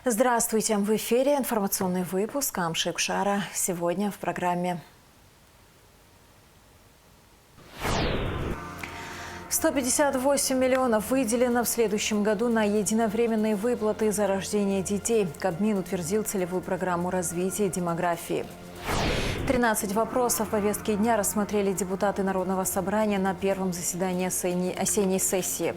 Здравствуйте! В эфире информационный выпуск Амши Кшара. Сегодня в программе 158 миллионов выделено в следующем году на единовременные выплаты за рождение детей. Кабмин утвердил целевую программу развития демографии. 13 вопросов повестки дня рассмотрели депутаты Народного собрания на первом заседании осенней сессии.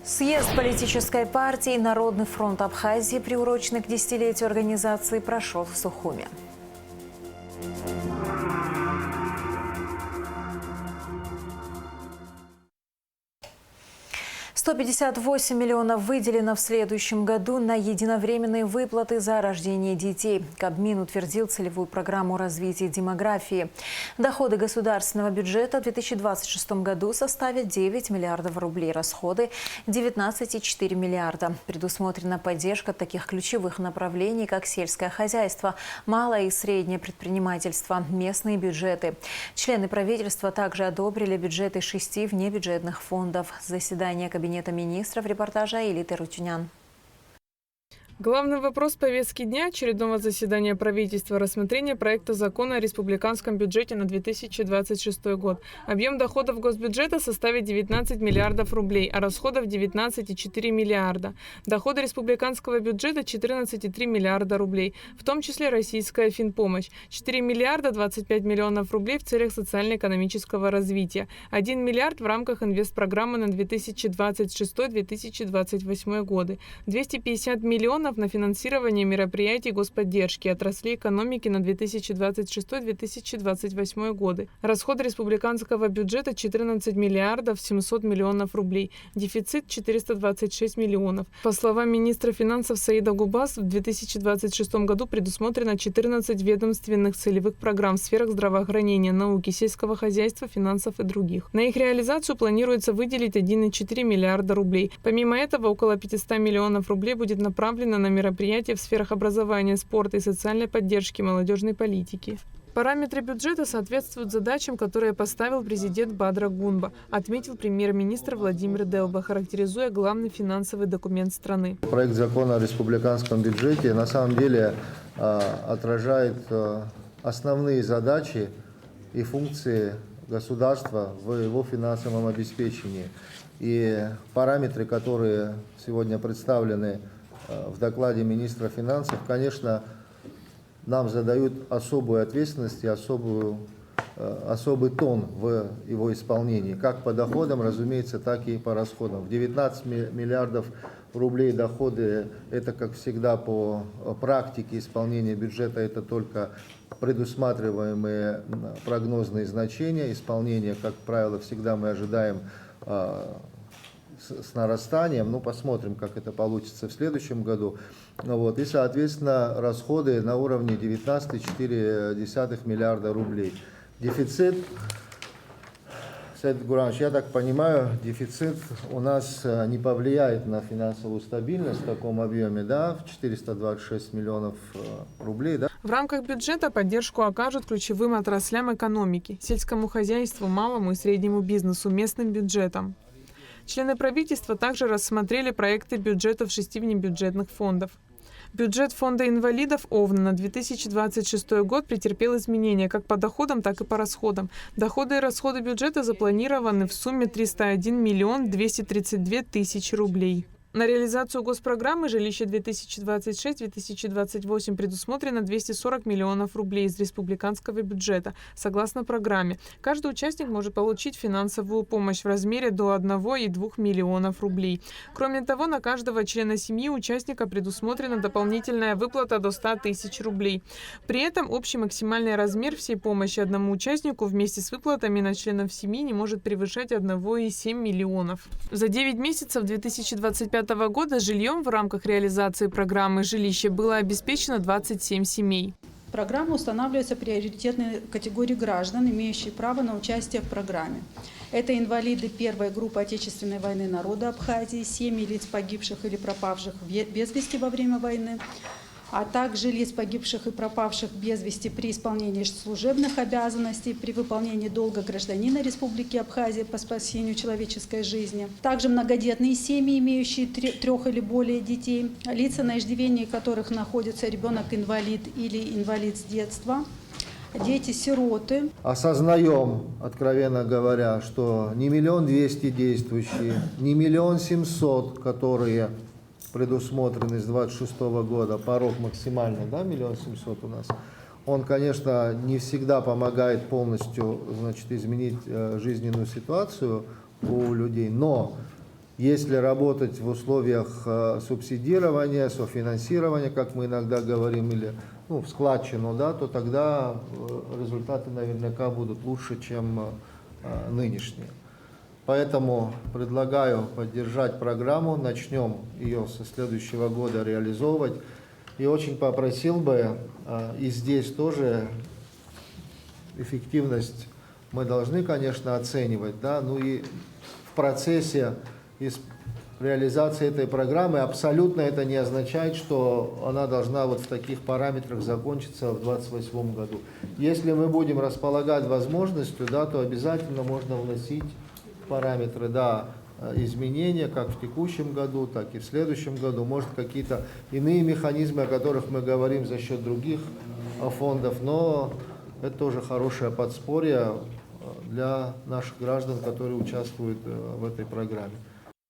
Съезд политической партии «Народный фронт Абхазии», приуроченный к десятилетию организации, прошел в Сухуми. 158 миллионов выделено в следующем году на единовременные выплаты за рождение детей. Кабмин утвердил целевую программу развития демографии. Доходы государственного бюджета в 2026 году составят 9 миллиардов рублей, расходы – 19,4 миллиарда. Предусмотрена поддержка таких ключевых направлений, как сельское хозяйство, малое и среднее предпринимательство, местные бюджеты. Члены правительства также одобрили бюджеты 6 внебюджетных фондов. Заседание Кабинета министров, репортажа Элиты Рутюнян. Главный вопрос повестки дня очередного заседания правительства – рассмотрение проекта закона о республиканском бюджете на 2026 год. Объем доходов госбюджета составит 19 миллиардов рублей, а расходов – 19,4 миллиарда. Доходы республиканского бюджета – 14,3 миллиарда рублей, в том числе российская финпомощь – 4 миллиарда 25 миллионов рублей в целях социально-экономического развития, 1 миллиард в рамках инвестпрограммы на 2026-2028 годы, 250 миллионов на финансирование мероприятий господдержки отраслей экономики на 2026-2028 годы. Расходы республиканского бюджета 14 миллиардов 700 миллионов рублей. Дефицит 426 миллионов. По словам министра финансов Саида Губас, в 2026 году предусмотрено 14 ведомственных целевых программ в сферах здравоохранения, науки, сельского хозяйства, финансов и других. На их реализацию планируется выделить 1,4 миллиарда рублей. Помимо этого, около 500 миллионов рублей будет направлено на мероприятия в сферах образования, спорта и социальной поддержки, молодежной политики. Параметры бюджета соответствуют задачам, которые поставил президент Бадра Гунба, отметил премьер-министр Владимир Делба, характеризуя главный финансовый документ страны. Проект закона о республиканском бюджете на самом деле отражает основные задачи и функции государства в его финансовом обеспечении. И параметры, которые сегодня представлены в докладе министра финансов, конечно, нам задают особую ответственность и особый тон в его исполнении, как по доходам, разумеется, так и по расходам. В 19 миллиардов рублей доходы – это, как всегда, по практике исполнения бюджета, это только предусматриваемые прогнозные значения. Исполнение, как правило, всегда мы ожидаем с нарастанием, посмотрим, как это получится в следующем году. И, соответственно, расходы на уровне 19,4 миллиарда рублей. Дефицит, Саид Гуранович, я так понимаю, дефицит у нас не повлияет на финансовую стабильность в таком объеме, да, в 426 миллионов рублей, да? В рамках бюджета поддержку окажут ключевым отраслям экономики, сельскому хозяйству, малому и среднему бизнесу, местным бюджетам. Члены правительства также рассмотрели проекты бюджетов 6 внебюджетных фондов. Бюджет фонда инвалидов ОВН на 2026 год претерпел изменения как по доходам, так и по расходам. Доходы и расходы бюджета запланированы в сумме 301 миллион 232 тысячи рублей. На реализацию госпрограммы «Жилище 2026-2028» предусмотрено 240 миллионов рублей из республиканского бюджета. Согласно программе, каждый участник может получить финансовую помощь в размере до 1,2 миллионов рублей. Кроме того, на каждого члена семьи участника предусмотрена дополнительная выплата до 100 тысяч рублей. При этом общий максимальный размер всей помощи одному участнику вместе с выплатами на членов семьи не может превышать 1,7 миллионов. За 9 месяцев 2025 года жильем в рамках реализации программы «Жилище» было обеспечено 27 семей. В программе устанавливаются приоритетные категории граждан, имеющие право на участие в программе. Это инвалиды первой группы Отечественной войны народа Абхазии, семьи лиц погибших или пропавших без вести во время войны, а также лиц, погибших и пропавших без вести при исполнении служебных обязанностей, при выполнении долга гражданина Республики Абхазия по спасению человеческой жизни. Также многодетные семьи, имеющие 3 или более детей, лица, на иждивении которых находится ребенок-инвалид или инвалид с детства, дети-сироты. Осознаем, откровенно говоря, что не 1 200 000 действующие, не 1 700 000, которые предусмотрены с 2026 года, порог максимальный, да, 1 700 000 у нас, он, конечно, не всегда помогает полностью, значит, изменить жизненную ситуацию у людей, но если работать в условиях субсидирования, софинансирования, как мы иногда говорим, или в складчину, да, то тогда результаты наверняка будут лучше, чем нынешние. Поэтому предлагаю поддержать программу, начнем ее со следующего года реализовывать. И очень попросил бы, и здесь тоже эффективность мы должны, конечно, оценивать, да, ну и в процессе реализации этой программы абсолютно это не означает, что она должна вот в таких параметрах закончиться в 2028 году. Если мы будем располагать возможностью, да, то обязательно можно вносить параметры, да, изменения как в текущем году, так и в следующем году. Может, какие-то иные механизмы, о которых мы говорим за счет других фондов, но это тоже хорошее подспорье для наших граждан, которые участвуют в этой программе.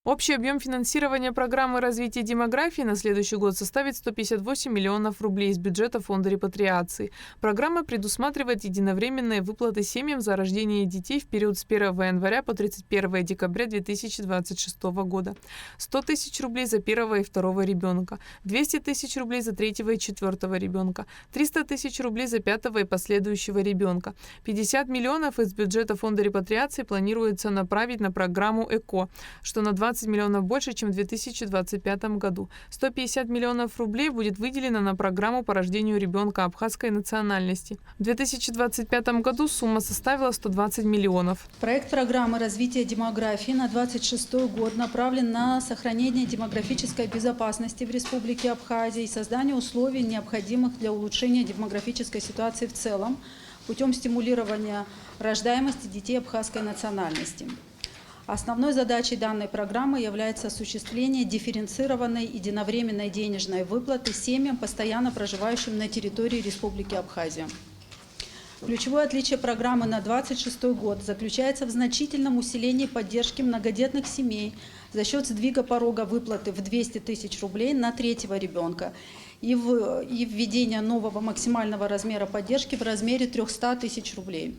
Общий объем финансирования программы развития демографии на следующий год составит 158 миллионов рублей из бюджета Фонда репатриации. Программа предусматривает единовременные выплаты семьям за рождение детей в период с 1 января по 31 декабря 2026 года. 100 000 рублей за первого и второго ребенка, 200 000 рублей за третьего и четвертого ребенка, 300 000 рублей за пятого и последующего ребенка. 50 миллионов из бюджета Фонда репатриации планируется направить на программу ЭКО, что на 20 миллионов больше, чем в 2025 году. 150 миллионов рублей будет выделено на программу по рождению ребенка абхазской национальности. В 2025 году сумма составила 120 миллионов. Проект программы развития демографии на 2026 год направлен на сохранение демографической безопасности в Республике Абхазия и создание условий, необходимых для улучшения демографической ситуации в целом, путем стимулирования рождаемости детей абхазской национальности. Основной задачей данной программы является осуществление дифференцированной единовременной денежной выплаты семьям, постоянно проживающим на территории Республики Абхазия. Ключевое отличие программы на 2026 год заключается в значительном усилении поддержки многодетных семей за счет сдвига порога выплаты в 200 000 рублей на третьего ребенка и введения нового максимального размера поддержки в размере 300 000 рублей.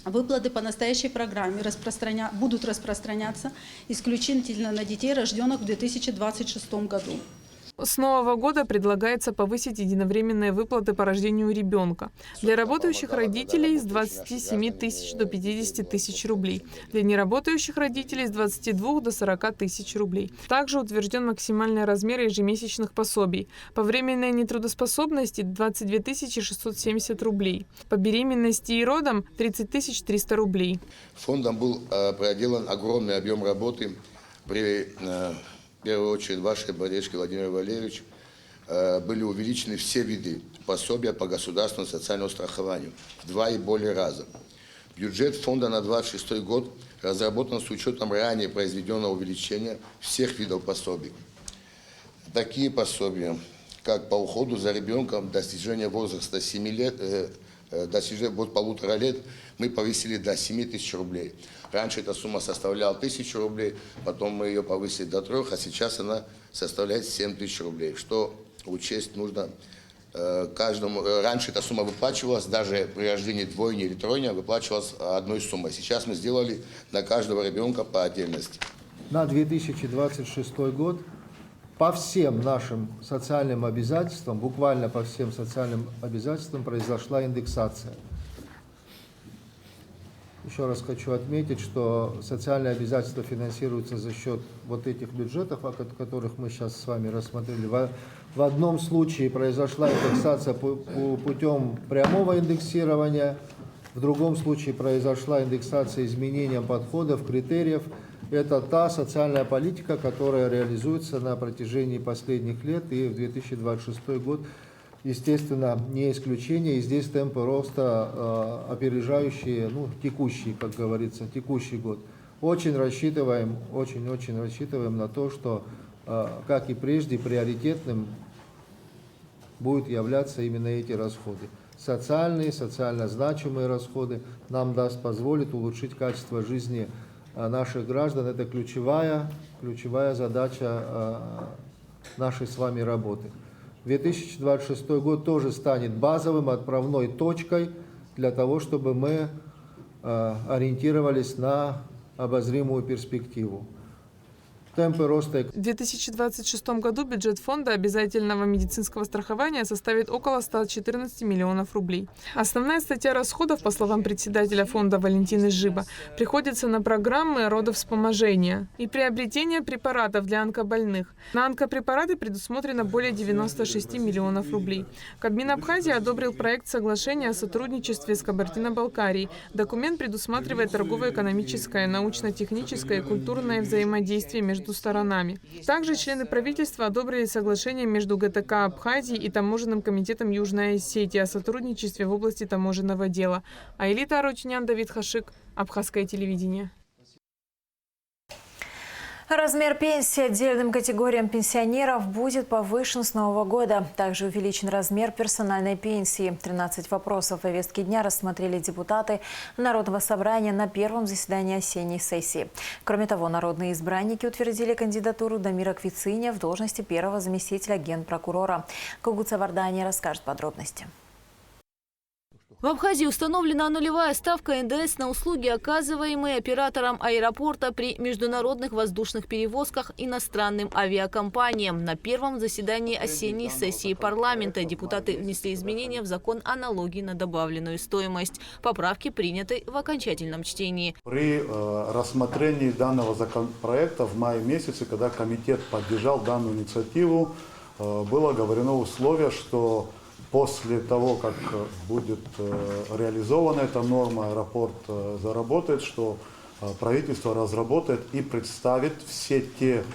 Выплаты по настоящей программе будут распространяться исключительно на детей, рожденных в 2026 году. С нового года предлагается повысить единовременные выплаты по рождению ребенка. Для работающих родителей с 27 000 до 50 000 рублей. Для неработающих родителей с 22 до 40 000 рублей. Также утвержден максимальный размер ежемесячных пособий. По временной нетрудоспособности 22 670 рублей. По беременности и родам 30 300 рублей. Фондом был проделан огромный объем работы при в первую очередь вашей поддержке, Владимир Валерьевич, были увеличены все виды пособия по государственному социальному страхованию в 2 и более раза. Бюджет фонда на 2026 год разработан с учетом ранее произведенного увеличения всех видов пособий. Такие пособия, как по уходу за ребенком, достижение возраста 7 лет, достижение от 1,5 лет, мы повысили до 7 000 рублей. Раньше эта сумма составляла 1000 рублей, потом мы ее повысили до 3, а сейчас она составляет 7000 рублей. Что учесть нужно каждому. Раньше эта сумма выплачивалась, даже при рождении двойни или тройни выплачивалась одной суммой. Сейчас мы сделали на каждого ребенка по отдельности. На 2026 год по всем нашим социальным обязательствам, буквально по всем социальным обязательствам произошла индексация. Еще раз хочу отметить, что социальные обязательства финансируются за счет вот этих бюджетов, о которых мы сейчас с вами рассмотрели. В одном случае произошла индексация путем прямого индексирования, в другом случае произошла индексация изменением подходов, критериев. Это та социальная политика, которая реализуется на протяжении последних лет, и в 2026 год, естественно, не исключение. И здесь темпы роста опережающие, текущий, как говорится, текущий год. Очень рассчитываем на то, что, как и прежде, приоритетным будут являться именно эти расходы. Социальные, социально значимые расходы нам позволит улучшить качество жизни наших граждан. Это ключевая задача нашей с вами работы. 2026 год тоже станет базовым, отправной точкой для того, чтобы мы ориентировались на обозримую перспективу. Темпы роста. В 2026 году бюджет фонда обязательного медицинского страхования составит около 114 миллионов рублей. Основная статья расходов, по словам председателя фонда Валентины Жиба, приходится на программы родовспоможения и приобретение препаратов для онкобольных. На онкопрепараты предусмотрено более 96 миллионов рублей. Кабмин Абхазии одобрил проект соглашения о сотрудничестве с Кабардино-Балкарией. Документ предусматривает торгово-экономическое, научно-техническое и культурное взаимодействие между сторонами. Также члены правительства одобрили соглашение между ГТК Абхазии и Таможенным комитетом Южной Осетии о сотрудничестве в области таможенного дела. Аэлита Арутюнян, Давид Хашик, Абхазское телевидение. Размер пенсии отдельным категориям пенсионеров будет повышен с нового года. Также увеличен размер персональной пенсии. 13 вопросов повестки дня рассмотрели депутаты Народного собрания на первом заседании осенней сессии. Кроме того, народные избранники утвердили кандидатуру Дамира Квициня в должности первого заместителя генпрокурора. Кугуца Вардания расскажет подробности. В Абхазии установлена нулевая ставка НДС на услуги, оказываемые оператором аэропорта при международных воздушных перевозках иностранным авиакомпаниям. На первом заседании осенней сессии парламента депутаты внесли изменения в закон о налоге на добавленную стоимость. Поправки приняты в окончательном чтении. При рассмотрении данного законопроекта в мае месяце, когда комитет поддержал данную инициативу, было оговорено условие, что после того, как будет реализована эта норма, аэропорт заработает, что правительство разработает и представит все те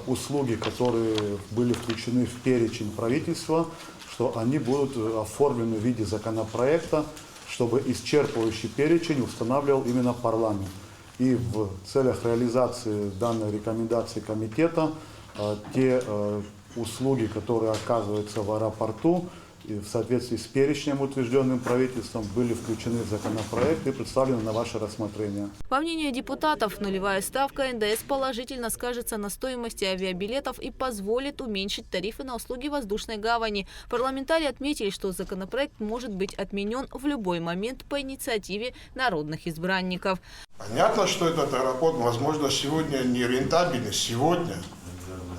услуги, которые были включены в перечень правительства, что они будут оформлены в виде законопроекта, чтобы исчерпывающий перечень устанавливал именно парламент. И в целях реализации данной рекомендации комитета те услуги, которые оказываются в аэропорту, и в соответствии с перечнем, утвержденным правительством, были включены в законопроект и представлены на ваше рассмотрение. По мнению депутатов, нулевая ставка НДС положительно скажется на стоимости авиабилетов и позволит уменьшить тарифы на услуги воздушной гавани. Парламентарии отметили, что законопроект может быть отменен в любой момент по инициативе народных избранников. Понятно, что этот аэропорт, возможно, сегодня не рентабельный,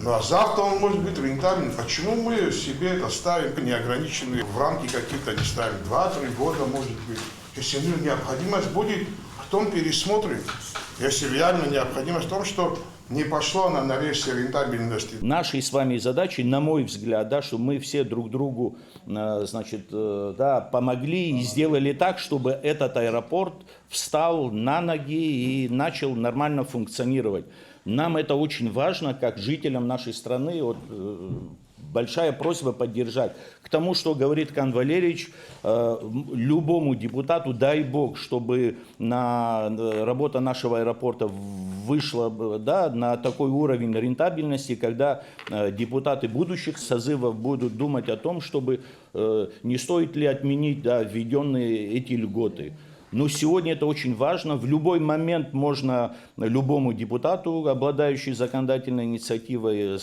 ну а завтра он может быть рентабельным. Почему мы себе это ставим неограниченные, в рамки какие-то не ставим? 2-3 года может быть. Если необходимость будет, потом пересмотрим. Если реально необходимость в том, что не пошло она на рельсы рентабельности. Нашей с вами задачей, на мой взгляд, что мы все друг другу помогли и сделали так, чтобы этот аэропорт встал на ноги и начал нормально функционировать. Нам это очень важно, как жителям нашей страны. Большая просьба поддержать. К тому, что говорит Кан Валерьевич, любому депутату, дай бог, чтобы работа нашего аэропорта вышла на такой уровень рентабельности, когда депутаты будущих созывов будут думать о том, чтобы не стоит ли отменить введенные эти льготы. Но сегодня это очень важно. В любой момент можно любому депутату, обладающему законодательной инициативой,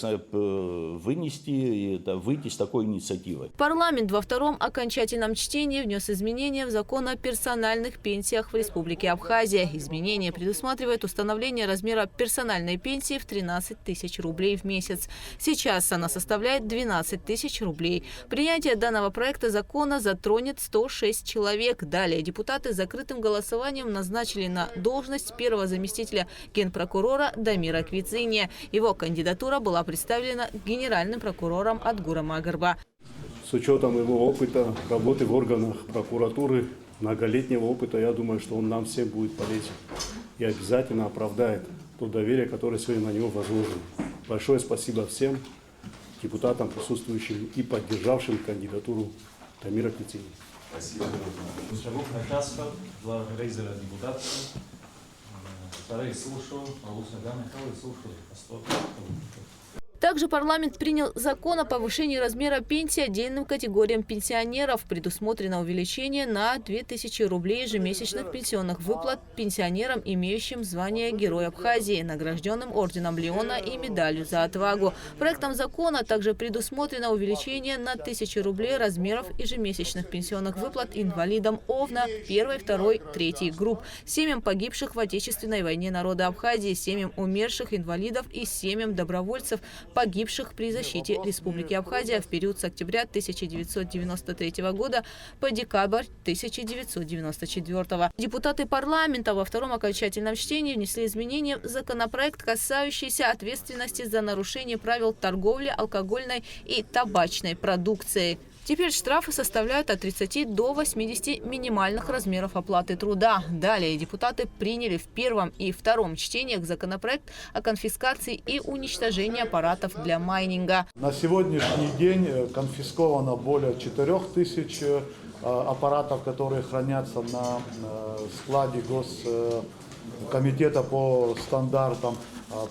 выйти с такой инициативой. Парламент во втором окончательном чтении внес изменения в закон о персональных пенсиях в Республике Абхазия. Изменения предусматривают установление размера персональной пенсии в 13 тысяч рублей в месяц. Сейчас она составляет 12 тысяч рублей. Принятие данного проекта закона затронет 106 человек. Далее депутаты закрытым голосованием назначили на должность первого заместителя генпрокурора Дамира Квициня. Его кандидатура была представлена генеральным прокурором Адгуром Агарба. С учетом его опыта работы в органах прокуратуры, многолетнего опыта, я думаю, что он нам всем будет полезен и обязательно оправдает то доверие, которое сегодня на него возложено. Большое спасибо всем депутатам, присутствующим и поддержавшим кандидатуру Тамира Петини. Спасибо. Также парламент принял закон о повышении размера пенсии отдельным категориям пенсионеров. Предусмотрено увеличение на 2000 рублей ежемесячных пенсионных выплат пенсионерам, имеющим звание Герой Абхазии, награжденным орденом Леона и медалью за отвагу. Проектом закона также предусмотрено увеличение на 1000 рублей размеров ежемесячных пенсионных выплат инвалидам ОВНА 1, 2, 3 групп, семьям погибших в Отечественной войне народа Абхазии, семьям умерших инвалидов и семьям добровольцев, погибших при защите Республики Абхазия в период с октября 1993 года по декабрь 1994. Депутаты парламента во втором окончательном чтении внесли изменения в законопроект, касающийся ответственности за нарушение правил торговли алкогольной и табачной продукцией. Теперь штрафы составляют от 30 до 80 минимальных размеров оплаты труда. Далее депутаты приняли в первом и втором чтениях законопроект о конфискации и уничтожении аппаратов для майнинга. На сегодняшний день конфисковано более 4000 аппаратов, которые хранятся на складе Госкомитета по стандартам.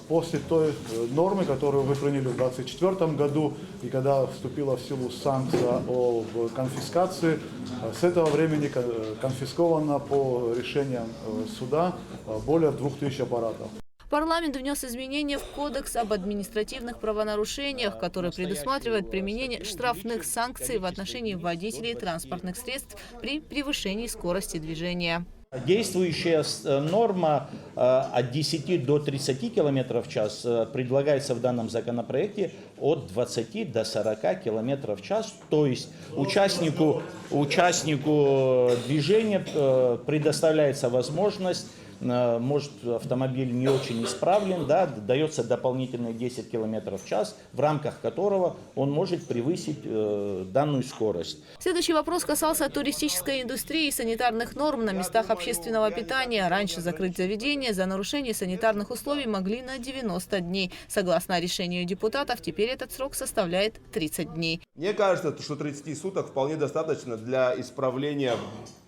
После той нормы, которую вы приняли в 2024 году, и когда вступила в силу санкция о конфискации, с этого времени конфисковано по решениям суда более 2000 аппаратов. Парламент внес изменения в Кодекс об административных правонарушениях, который предусматривает применение штрафных санкций в отношении водителей транспортных средств при превышении скорости движения. Действующая норма от 10 до 30 км в час предлагается в данном законопроекте от 20 до 40 км в час. То есть участнику движения предоставляется возможность, может автомобиль не очень исправлен, да, дается дополнительные 10 км в час, в рамках которого он может превысить данную скорость. Следующий вопрос касался туристической индустрии и санитарных норм на местах общественного питания. Раньше закрыть заведение за нарушение санитарных условий могли на 90 дней. Согласно решению депутатов, теперь этот срок составляет 30 дней. Мне кажется, что 30 суток вполне достаточно для исправления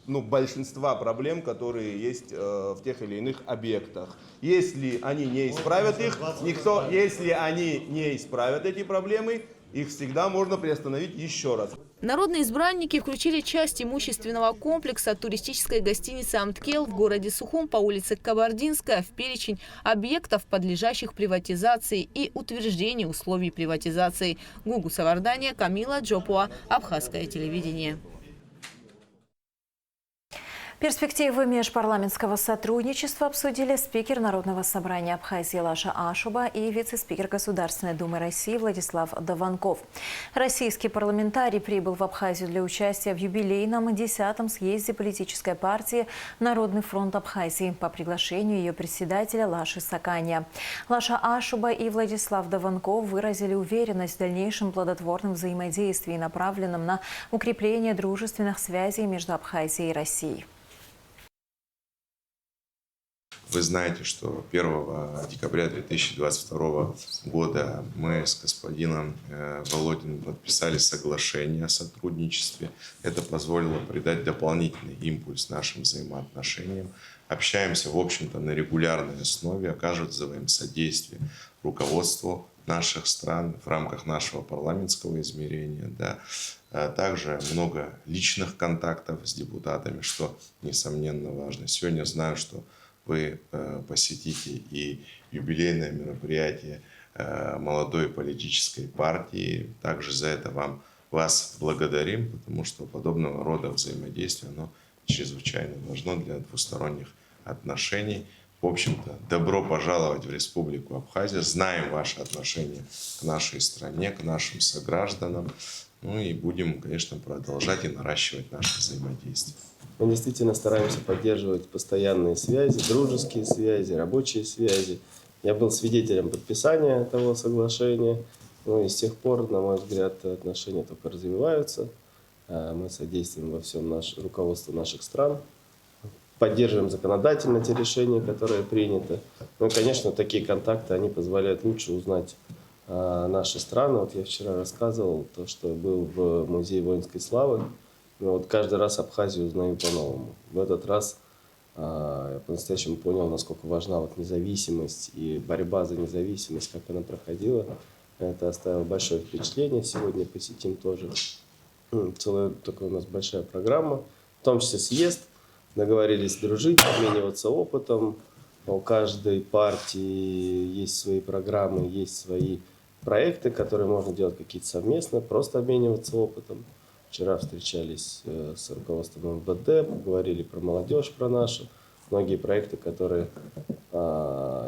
большинства проблем, которые есть в тех или иных объектах. Если они не исправят их, если они не исправят эти проблемы, их всегда можно приостановить еще раз. Народные избранники включили часть имущественного комплекса туристической гостиницы «Амткел» в городе Сухум по улице Кабардинская в перечень объектов, подлежащих приватизации и утверждению условий приватизации. Гугу Савардания, Камила Джопуа, Абхазское телевидение. Перспективы межпарламентского сотрудничества обсудили спикер Народного собрания Абхазии Лаша Ашуба и вице-спикер Государственной Думы России Владислав Даванков. Российский парламентарий прибыл в Абхазию для участия в юбилейном 10-м съезде политической партии «Народный фронт Абхазии» по приглашению ее председателя Лаши Сакания. Лаша Ашуба и Владислав Даванков выразили уверенность в дальнейшем плодотворном взаимодействии, направленном на укрепление дружественных связей между Абхазией и Россией. Вы знаете, что 1 декабря 2022 года мы с господином Володиным подписали соглашение о сотрудничестве. Это позволило придать дополнительный импульс нашим взаимоотношениям. Общаемся, в общем-то, на регулярной основе, оказываем содействие руководству наших стран в рамках нашего парламентского измерения. Да. Также много личных контактов с депутатами, что, несомненно, важно. Сегодня знаю, что вы посетите и юбилейное мероприятие молодой политической партии. Также за это вас благодарим, потому что подобного рода взаимодействие оно чрезвычайно важно для двусторонних отношений. В общем-то, добро пожаловать в Республику Абхазия. Знаем ваши отношения к нашей стране, к нашим согражданам. И будем, конечно, продолжать и наращивать наше взаимодействие. Мы действительно стараемся поддерживать постоянные связи, дружеские связи, рабочие связи. Я был свидетелем подписания того соглашения. И с тех пор, на мой взгляд, отношения только развиваются. Мы содействуем во всем руководству наших стран. поддерживаем законодательно те решения, которые приняты. Ну и, конечно, такие контакты, они позволяют лучше узнать наши страны. Вот я вчера рассказывал, то, что был в Музее воинской славы. Но вот каждый раз Абхазию узнаю по-новому. В этот раз я по-настоящему понял, насколько важна вот независимость и борьба за независимость, как она проходила. Это оставило большое впечатление. Сегодня посетим тоже целая такая у нас большая программа, в том числе съезд. Договорились дружить, обмениваться опытом. У каждой партии есть свои программы, есть свои проекты, которые можно делать какие-то совместно, просто обмениваться опытом. Вчера встречались с руководством МВД, поговорили про молодежь, про нашу. Многие проекты, которые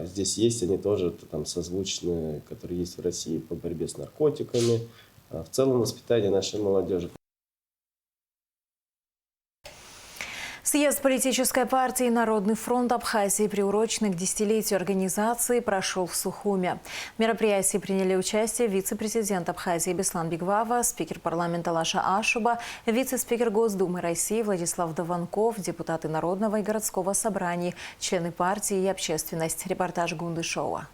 здесь есть, они тоже там созвучны, которые есть в России по борьбе с наркотиками, в целом воспитание нашей молодежи. Съезд политической партии «Народный фронт Абхазии», приуроченный к десятилетию организации, прошел в Сухуме. В мероприятии приняли участие вице-президент Абхазии Беслан Бигвава, спикер парламента Лаша Ашуба, вице-спикер Госдумы России Владислав Даванков, депутаты Народного и городского собраний, члены партии и общественность. Репортаж Гунды Шоуа.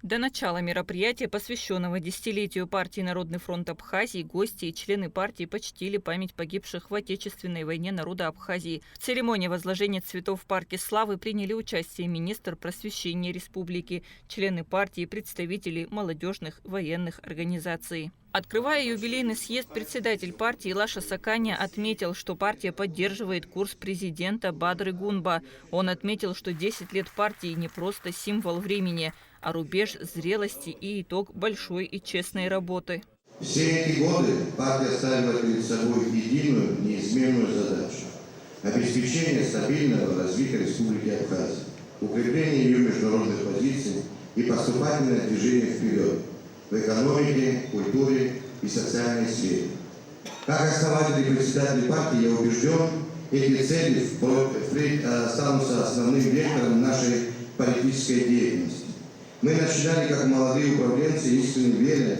До начала мероприятия, посвященного десятилетию партии «Народный фронт Абхазии», гости и члены партии почтили память погибших в Отечественной войне народа Абхазии. В церемонии возложения цветов в Парке Славы приняли участие министр просвещения республики, члены партии и представители молодежных военных организаций. Открывая юбилейный съезд, председатель партии Лаша Саканя отметил, что партия поддерживает курс президента Бадры Гунба. Он отметил, что 10 лет партии не просто символ времени, а рубеж зрелости и итог большой и честной работы. Все эти годы партия ставила перед собой единую, неизменную задачу – обеспечение стабильного развития Республики Абхазия, укрепление ее международных позиций и поступательное движение вперед в экономике, культуре и социальной сфере. Как основатель и председатель партии я убежден, эти цели впредь останутся основным вектором нашей политической деятельности. Мы начинали как молодые управленцы, искренне веря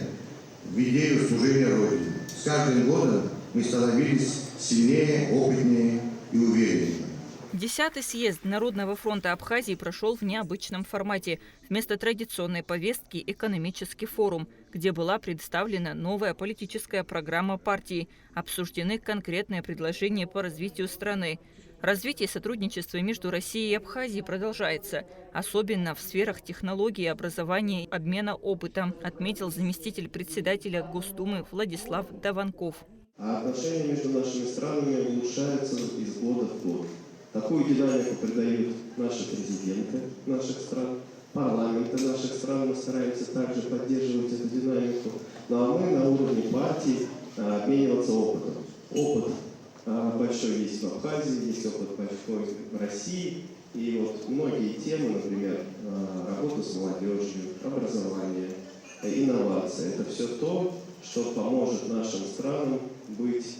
в идею служения Родине. С каждым годом мы становились сильнее, опытнее и увереннее. 10-й съезд Народного фронта Абхазии прошел в необычном формате. Вместо традиционной повестки – экономический форум, где была представлена новая политическая программа партии, обсуждены конкретные предложения по развитию страны. Развитие сотрудничества между Россией и Абхазией продолжается, особенно в сферах технологий, образования и обмена опытом, отметил заместитель председателя Госдумы Владислав Даванков. А отношения между нашими странами улучшаются из года в год. Такую динамику придают наши президенты наших стран, парламенты наших стран. Мы стараемся также поддерживать эту динамику. Ну а мы на уровне партии обмениваться опытом. Опыт большой есть в Абхазии, есть опыт большой в России. И вот многие темы, например, работа с молодежью, образование, инновация – это все то, что поможет нашим странам быть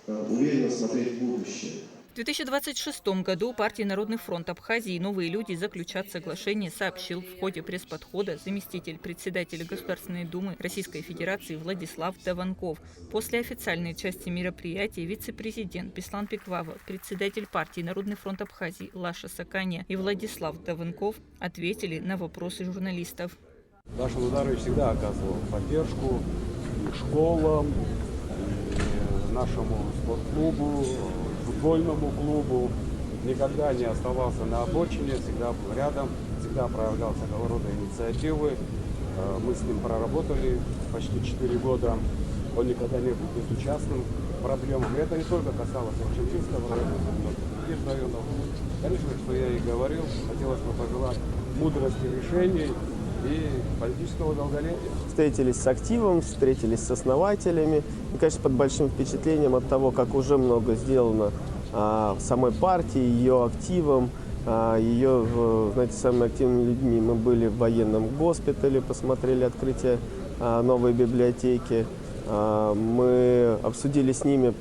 уверенно смотреть в будущее. В 2026 году партия «Народный фронт Абхазии» и «Новые люди» заключат соглашение, сообщил в ходе пресс-подхода заместитель председателя Государственной Думы Российской Федерации Владислав Даванков. После официальной части мероприятия вице-президент Беслан Бигвава, председатель партии «Народный фронт Абхазии» Лаша Саканя и Владислав Даванков ответили на вопросы журналистов. Лаша Владимирович всегда оказывал поддержку и школам, и нашему спортклубу, футбольному клубу, никогда не оставался на обочине, всегда был рядом, всегда проявлял такого рода инициативы. Мы с ним проработали почти 4 года, он никогда не был безучастным к проблемам. И это не только касалось Орджоникидзевского района, но и других районов. Конечно, что я и говорил, хотелось бы пожелать мудрости решений и политического долголетия. Встретились с активом, встретились с основателями. И, конечно, под большим впечатлением от того, как уже много сделано в самой партии, ее активом, ее, знаете, самыми активными людьми. Мы были в военном госпитале, посмотрели открытие новой библиотеки. Мы обсудили с ними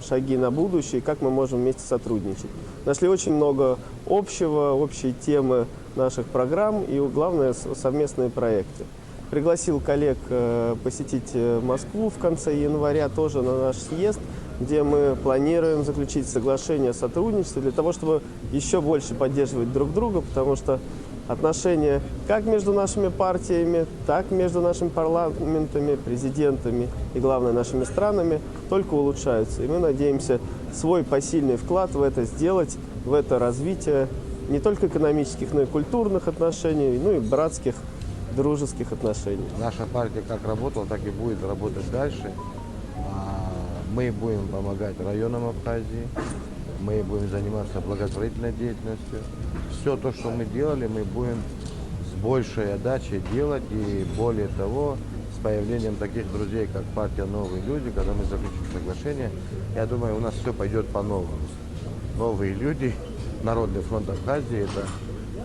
шаги на будущее, как мы можем вместе сотрудничать. Нашли очень много общего, общей темы наших программ и, главное, совместные проекты. Пригласил коллег посетить Москву в конце января тоже на наш съезд. где мы планируем заключить соглашение о сотрудничестве для того, чтобы еще больше поддерживать друг друга, потому что отношения как между нашими партиями, так между нашими парламентами, президентами и, главное, нашими странами только улучшаются. И мы надеемся свой посильный вклад в это сделать, в это развитие не только экономических, но и культурных отношений, ну и братских, дружеских отношений. Наша партия как работала, так и будет работать дальше. Мы будем помогать районам Абхазии, мы будем заниматься благотворительной деятельностью. Все то, что мы делали, мы будем с большей отдачей делать. И более того, с появлением таких друзей, как партия «Новые люди», когда мы заключим соглашение, я думаю, у нас все пойдет по-новому. Новые люди, Народный фронт Абхазии – это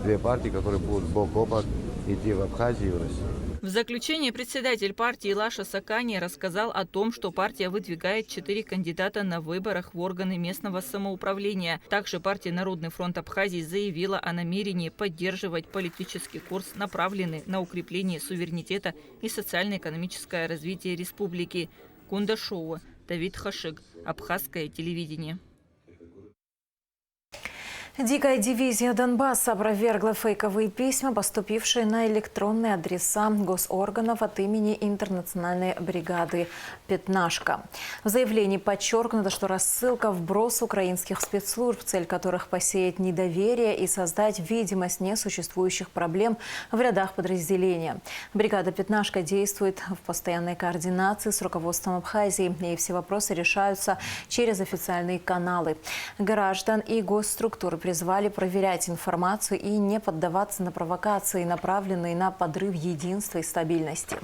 две партии, которые будут бок о бок идти в Абхазии и в России. В заключение председатель партии Лаша Сакани рассказал о том, что партия выдвигает 4 кандидата на выборах в органы местного самоуправления. Также партия «Народный фронт Абхазии» заявила о намерении поддерживать политический курс, направленный на укрепление суверенитета и социально-экономическое развитие республики. Кундашова, Давид Хашиг, Абхазское телевидение. Дикая дивизия Донбасса опровергла фейковые письма, поступившие на электронные адреса госорганов от имени интернациональной бригады «Пятнашка». В заявлении подчеркнуто, что рассылка – вброс украинских спецслужб, цель которых посеять недоверие и создать видимость несуществующих проблем в рядах подразделения. Бригада «Пятнашка» действует в постоянной координации с руководством Абхазии, и все вопросы решаются через официальные каналы. Граждан и госструктуры призвали проверять информацию и не поддаваться на провокации, направленные на подрыв единства и стабильности.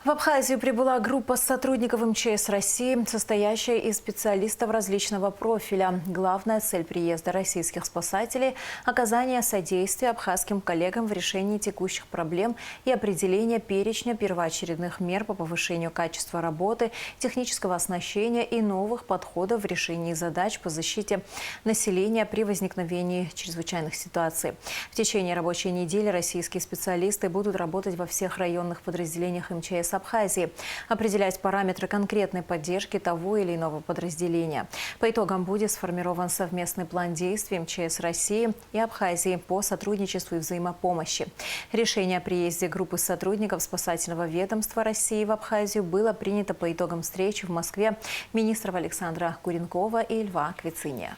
В Абхазию прибыла группа сотрудников МЧС России, состоящая из специалистов различного профиля. Главная цель приезда российских спасателей – оказание содействия абхазским коллегам в решении текущих проблем и определение перечня первоочередных мер по повышению качества работы, технического оснащения и новых подходов в решении задач по защите населения при возникновении чрезвычайных ситуаций. В течение рабочей недели российские специалисты будут работать во всех районных подразделениях МЧС Абхазии, определять параметры конкретной поддержки того или иного подразделения. По итогам будет сформирован совместный план действий МЧС России и Абхазии по сотрудничеству и взаимопомощи. Решение о приезде группы сотрудников спасательного ведомства России в Абхазию было принято по итогам встречи в Москве министров Александра Куренкова и Льва Квициния.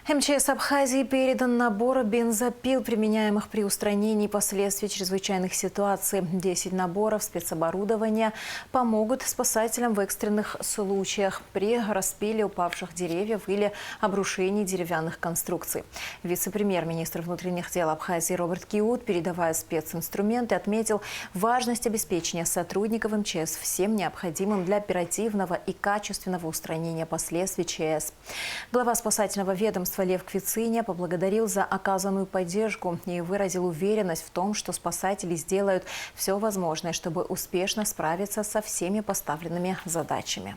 МЧС Абхазии передан набор бензопил, применяемых при устранении последствий чрезвычайных ситуаций. 10 наборов спецоборудования помогут спасателям в экстренных случаях при распиле упавших деревьев или обрушении деревянных конструкций. Вице-премьер-министр внутренних дел Абхазии Роберт Киут, передавая специнструменты, отметил важность обеспечения сотрудников МЧС всем необходимым для оперативного и качественного устранения последствий ЧС. Глава спасательного ведомства Лев Квициния поблагодарил за оказанную поддержку и выразил уверенность в том, что спасатели сделают все возможное, чтобы успешно справиться со всеми поставленными задачами.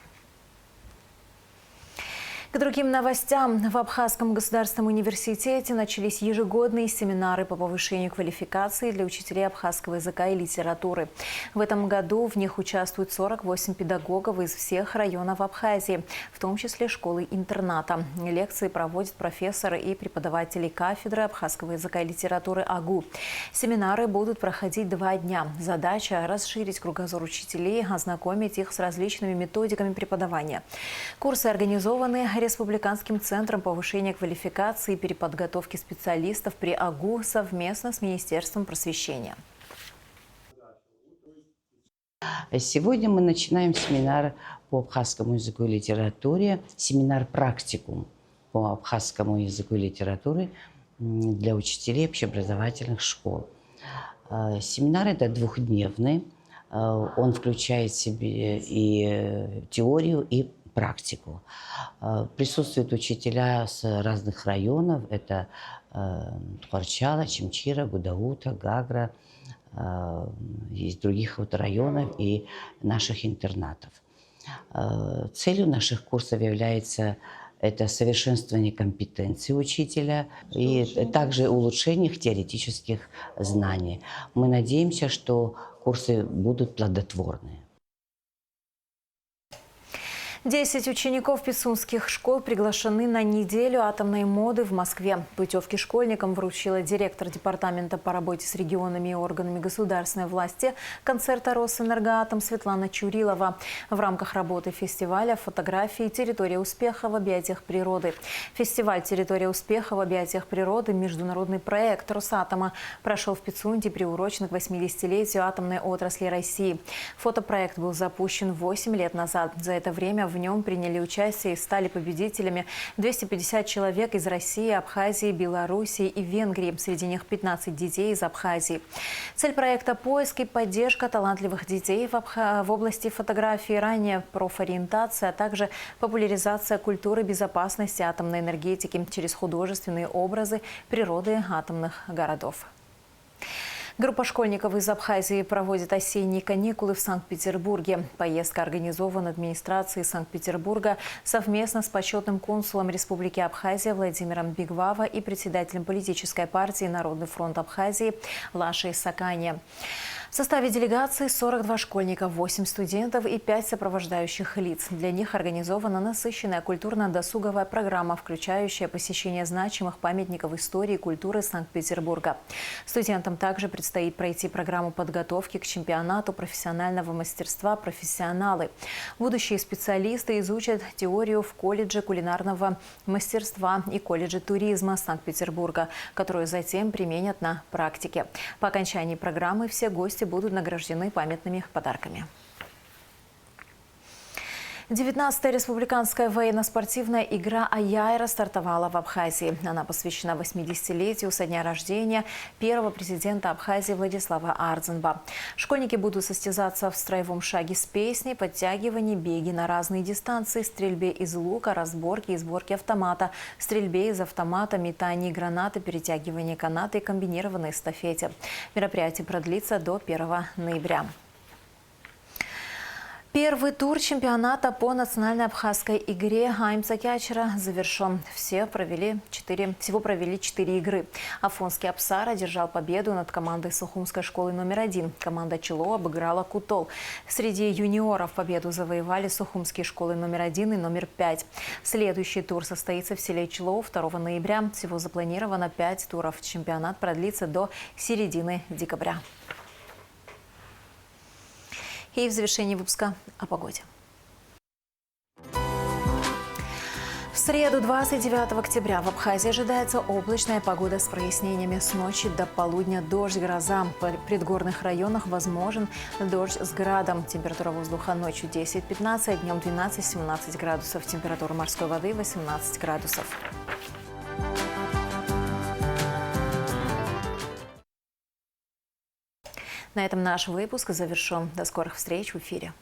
К другим новостям. В Абхазском государственном университете начались ежегодные семинары по повышению квалификации для учителей абхазского языка и литературы. В этом году в них участвуют 48 педагогов из всех районов Абхазии, в том числе школы-интерната. Лекции проводят профессоры и преподаватели кафедры абхазского языка и литературы АГУ. Семинары будут проходить 2 дня. Задача – расширить кругозор учителей, ознакомить их с различными методиками преподавания. Курсы организованы Республиканским центром повышения квалификации и переподготовки специалистов при АГУ совместно с Министерством просвещения. Сегодня мы начинаем семинар по абхазскому языку и литературе, семинар-практикум по абхазскому языку и литературе для учителей общеобразовательных школ. Семинар это 2-дневный, он включает в себе и теорию, и практику. Присутствуют учителя с разных районов. Это Тхорчала, Чимчира, Гудаута, Гагра, из других районов и наших интернатов. Целью наших курсов является это совершенствование компетенций учителя и также улучшение их теоретических знаний. Мы надеемся, что курсы будут плодотворны. 10 учеников пицунских школ приглашены на неделю атомной моды в Москве. Путевки школьникам вручила директор департамента по работе с регионами и органами государственной власти концерта «Росэнергоатом» Светлана Чурилова. В рамках работы фестиваля фотографии «Территория успеха в объятиях природы». Фестиваль «Территория успеха в объятиях природы» – международный проект Росатома. Прошел в Пицунде, приурочен к 80-летию атомной отрасли России. Фотопроект был запущен 8 лет назад. За это время в нем приняли участие и стали победителями 250 человек из России, Абхазии, Белоруссии и Венгрии. Среди них 15 детей из Абхазии. Цель проекта – поиск и поддержка талантливых детей в области фотографии, ранее профориентация, а также популяризация культуры безопасности атомной энергетики через художественные образы природы атомных городов. Группа школьников из Абхазии проводит осенние каникулы в Санкт-Петербурге. Поездка организована администрацией Санкт-Петербурга совместно с почетным консулом Республики Абхазия Владимиром Бигвава и председателем политической партии «Народный фронт Абхазии» Лашей Сакане. В составе делегации 42 школьника, 8 студентов и 5 сопровождающих лиц. Для них организована насыщенная культурно-досуговая программа, включающая посещение значимых памятников истории и культуры Санкт-Петербурга. Студентам также предстоит пройти программу подготовки к чемпионату профессионального мастерства «Профессионалы». Будущие специалисты изучат теорию в колледже кулинарного мастерства и колледже туризма Санкт-Петербурга, которую затем применят на практике. По окончании программы все гости будут награждены памятными подарками. 19-я республиканская военно-спортивная игра «Аяйра» стартовала в Абхазии. Она посвящена 80-летию со дня рождения первого президента Абхазии Владислава Ардзенба. Школьники будут состязаться в строевом шаге с песней, подтягивании, беге на разные дистанции, стрельбе из лука, разборке и сборке автомата, стрельбе из автомата, метании гранаты, перетягивании каната и комбинированной эстафете. Мероприятие продлится до 1 ноября. Первый тур чемпионата по национальной абхазской игре «Аймца Кячера» завершен. Всего провели 4 игры. Афонский Апсара одержал победу над командой Сухумской школы номер 1. Команда Чело обыграла Кутол. Среди юниоров победу завоевали Сухумские школы номер 1 и номер 5. Следующий тур состоится в селе Чело 2 ноября. Всего запланировано 5 туров. Чемпионат продлится до середины декабря. И в завершении выпуска о погоде. В среду, 29 октября, в Абхазии ожидается облачная погода с прояснениями. С ночи до полудня дождь, гроза. В предгорных районах возможен дождь с градом. Температура воздуха ночью 10-15, днем 12-17 градусов. Температура морской воды 18 градусов. На этом наш выпуск завершен. До скорых встреч в эфире.